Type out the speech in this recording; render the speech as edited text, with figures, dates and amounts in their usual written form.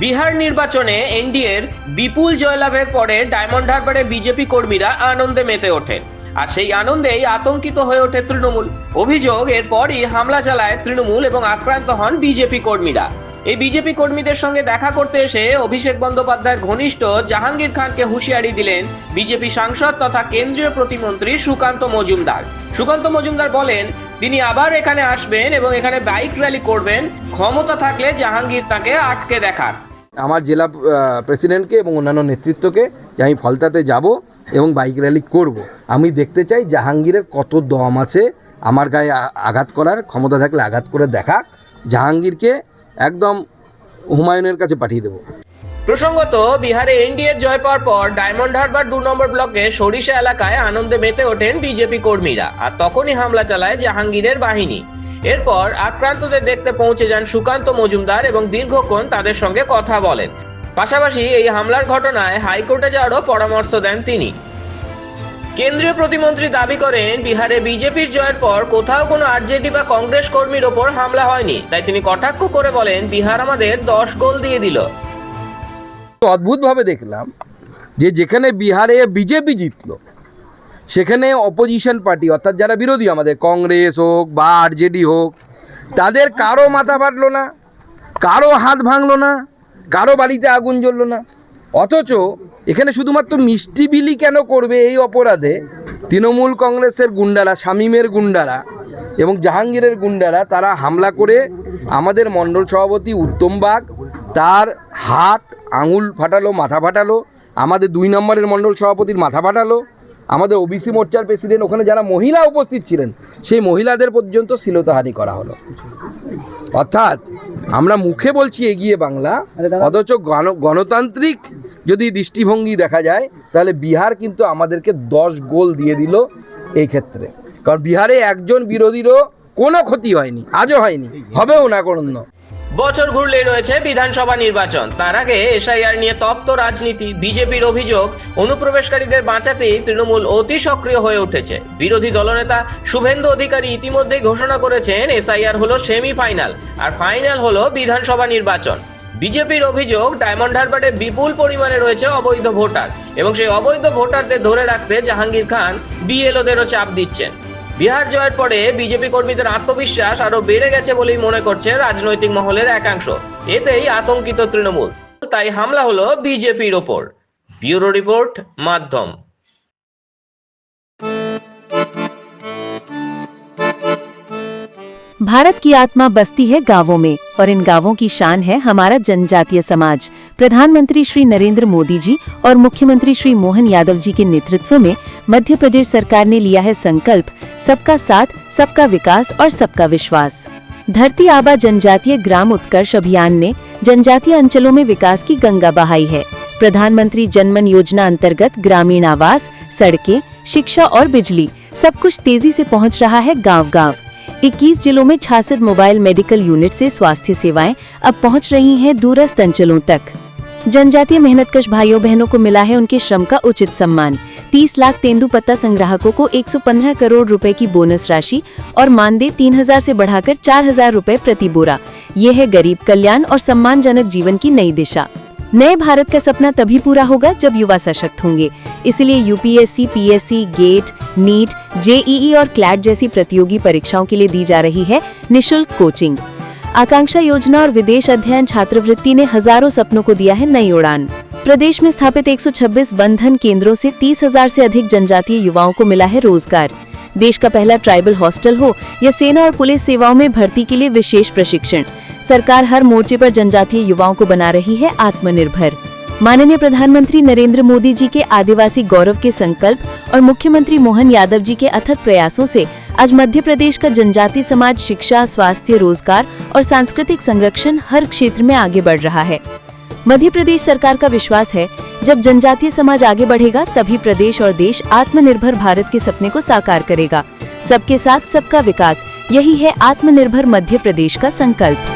বিহার নির্বাচনে এনডিএর বিপুল জয়লাভের পরে diamond হারবারে BJP কর্মীরা আনন্দে মেতে ওঠেন, আর সেই আনন্দেই আতঙ্কিত হয়ে ওঠে তৃণমূল। অভিযোগ, এরপরই হামলা চালায় তৃণমূল এবং আক্রান্ত হন বিজেপি কর্মীরা। এই বিজেপি কর্মীদের সঙ্গে দেখা করতে এসে অভিষেক বন্দ্যোপাধ্যায়ের ঘনিষ্ঠ জাহাঙ্গীর খানকে হুঁশিয়ারি দিলেন বিজেপি সাংসদ তথা কেন্দ্রীয় প্রতিমন্ত্রী সুকান্ত মজুমদার। সুকান্ত মজুমদার বলেন তিনি আবার এখানে আসবেন এবং এখানে বাইক র্যালি করবেন, ক্ষমতা থাকলে জাহাঙ্গীর তাকে আটকে দেখাক। আমার জেলা প্রেসিডেন্টকে এবং অন্যান্য নেতৃত্বকে যে আমি ফলতাতে যাব এবং বাইক র্যালি করব। আমি দেখতে চাই জাহাঙ্গীরের কত দম আছে আমার গায়ে আঘাত করার, ক্ষমতা থাকলে আঘাত করে দেখাক। জাহাঙ্গীরকে একদম হুমায়ুনের কাছে পাঠিয়ে দেবো। প্রসঙ্গত, বিহারে এনডিএর জয় পাওয়ার পর ডায়মন্ড হারবার 2 নম্বর ব্লকে সরিষা এলাকায় আনন্দে মেতে ওঠেন বিজেপি কর্মীরা, আর তখনই হামলা চালায় জাহাঙ্গীরের বাহিনী। এরপর আক্রান্তদের দেখতে পৌঁছে যান সুকান্ত মজুমদার এবং দীর্ঘক্ষণ তাদের সঙ্গে কথা বলেন। পাশাপাশি এই হামলার ঘটনায় হাইকোর্টে যাওয়ারও পরামর্শ দেন তিনি। কেন্দ্রীয় প্রতিমন্ত্রী দাবি করেন বিহারে বিজেপির জয়ের পর কোথাও কোনো আরজেডি বা কংগ্রেস কর্মীর ওপর হামলা হয়নি, তাই তিনি কটাক্ষ করে বলেন বিহার আমাদের 10 গোল দিয়ে দিল। অদ্ভুতভাবে দেখলাম যে যেখানে বিহারে বিজেপি জিতলো সেখানে অপোজিশন পার্টি অর্থাৎ যারা বিরোধী, আমাদের কংগ্রেস হোক বা আরজেডি হোক, তাদের কারো মাথা ফাটলো না, কারো হাত ভাঙলো না, কারো বাড়িতে আগুন জ্বললো না। অথচ এখানে শুধুমাত্র মিষ্টি বিলি কেন করবে এই অপরাধে তৃণমূল কংগ্রেসের গুন্ডারা, শামীমের গুন্ডারা এবং জাহাঙ্গীরের গুন্ডারা তারা হামলা করে আমাদের মণ্ডল সভাপতি উত্তম বাগ তার হাত আঙুল ফাটালো, মাথা ফাটালো, আমাদের 2 নম্বরের মণ্ডল সভাপতির মাথা ফাটালো, আমাদের ওবিসি মোর্চার প্রেসিডেন্ট, ওখানে যারা মহিলা উপস্থিত ছিলেন সেই মহিলাদের পর্যন্ত শ্লীলতাহানি করা হলো। অর্থাৎ আমরা মুখে বলছি এগিয়ে বাংলা, অথচ গণতান্ত্রিক যদি দৃষ্টিভঙ্গি দেখা যায় তাহলে বিহার কিন্তু আমাদেরকে 10 গোল দিয়ে দিল এই ক্ষেত্রে। কারণ বিহারে একজন বিরোধীরও কোনো ক্ষতি হয়নি, আজও হয়নি, হবেও না কোনো। বছর ঘুরলেই রয়েছে বিধানসভা নির্বাচন, তার আগে এসআইআর নিয়ে তপ্ত রাজনীতি। বিজেপির অভিযোগ, অনুপ্রবেশকারীদের বাঁচাতেই তৃণমূল অতি সক্রিয় হয়ে উঠেছে। বিরোধী দলনেতা শুভেন্দু অধিকারী ইতিমধ্যেই ঘোষণা করেছেন এসআইআর হলো সেমিফাইনাল, আর ফাইনাল হলো বিধানসভা নির্বাচন। বিজেপির অভিযোগ, ডায়মন্ড হারবারে বিপুল পরিমাণে রয়েছে অবৈধ ভোটার এবং সেই অবৈধ ভোটারদের ধরে রাখতে জাহাঙ্গীর খান বিএলওদেরও চাপ দিচ্ছেন। বিহার জয়ের পরে বিজেপি কর্মীদের আত্মবিশ্বাস আরো বেড়ে গেছে বলেই মনে করছে রাজনৈতিক মহলের একাংশ। এতেই আতঙ্কিত তৃণমূল, তাই হামলা হলো বিজেপির ওপর। ব্যুরো রিপোর্ট, মাধ্যম। भारत की आत्मा बसती है गांवों में और इन गांवों की शान है हमारा जनजातीय समाज। प्रधानमंत्री श्री नरेंद्र मोदी जी और मुख्यमंत्री श्री मोहन यादव जी के नेतृत्व में मध्य प्रदेश सरकार ने लिया है संकल्प, सबका साथ, सबका विकास और सबका विश्वास। धरती आबा जनजातीय ग्राम उत्कर्ष अभियान ने जनजातीय अंचलों में विकास की गंगा बहाई है। प्रधानमंत्री जनमन योजना अंतर्गत ग्रामीण आवास, सड़कें, शिक्षा और बिजली सब कुछ तेजी से पहुंच रहा है गांव-गांव। 21 जिलों में 66 मोबाइल मेडिकल यूनिट से स्वास्थ्य सेवाएं अब पहुंच रही हैं दूरस्थ अंचलों तक। जनजातीय मेहनतकश भाइयों बहनों को मिला है उनके श्रम का उचित सम्मान। 30 लाख तेंदुपत्ता संग्राहकों को 115 करोड़ रुपए की बोनस राशि और मानदेय 3000 से बढ़ाकर 4000 रुपए प्रति बोरा। ये है गरीब कल्याण और सम्मानजनक जीवन की नई दिशा। नए भारत का सपना तभी पूरा होगा जब युवा सशक्त होंगे। इसलिए UPSC, PSC, GATE, NEET, JEE और क्लैट जैसी प्रतियोगी परीक्षाओं के लिए दी जा रही है निशुल्क कोचिंग। आकांक्षा योजना और विदेश अध्ययन छात्रवृत्ति ने हजारों सपनों को दिया है नई उड़ान। प्रदेश में स्थापित 126 वनधन केंद्रों से 30,000 से अधिक जनजातीय युवाओं को मिला है रोजगार। देश का पहला ट्राइबल हॉस्टल हो या सेना और पुलिस सेवाओं में भर्ती के लिए विशेष प्रशिक्षण, सरकार हर मोर्चे पर जनजातीय युवाओं को बना रही है आत्मनिर्भर। माननीय प्रधानमंत्री नरेंद्र मोदी जी के आदिवासी गौरव के संकल्प और मुख्यमंत्री मोहन यादव जी के अथक प्रयासों से आज मध्य प्रदेश का जनजातीय समाज शिक्षा, स्वास्थ्य, रोजगार और सांस्कृतिक संरक्षण हर क्षेत्र में आगे बढ़ रहा है। मध्य प्रदेश सरकार का विश्वास है, जब जनजातीय समाज आगे बढ़ेगा तभी प्रदेश और देश आत्मनिर्भर भारत के सपने को साकार करेगा। सबके साथ, सबका विकास, यही है आत्मनिर्भर मध्य प्रदेश का संकल्प।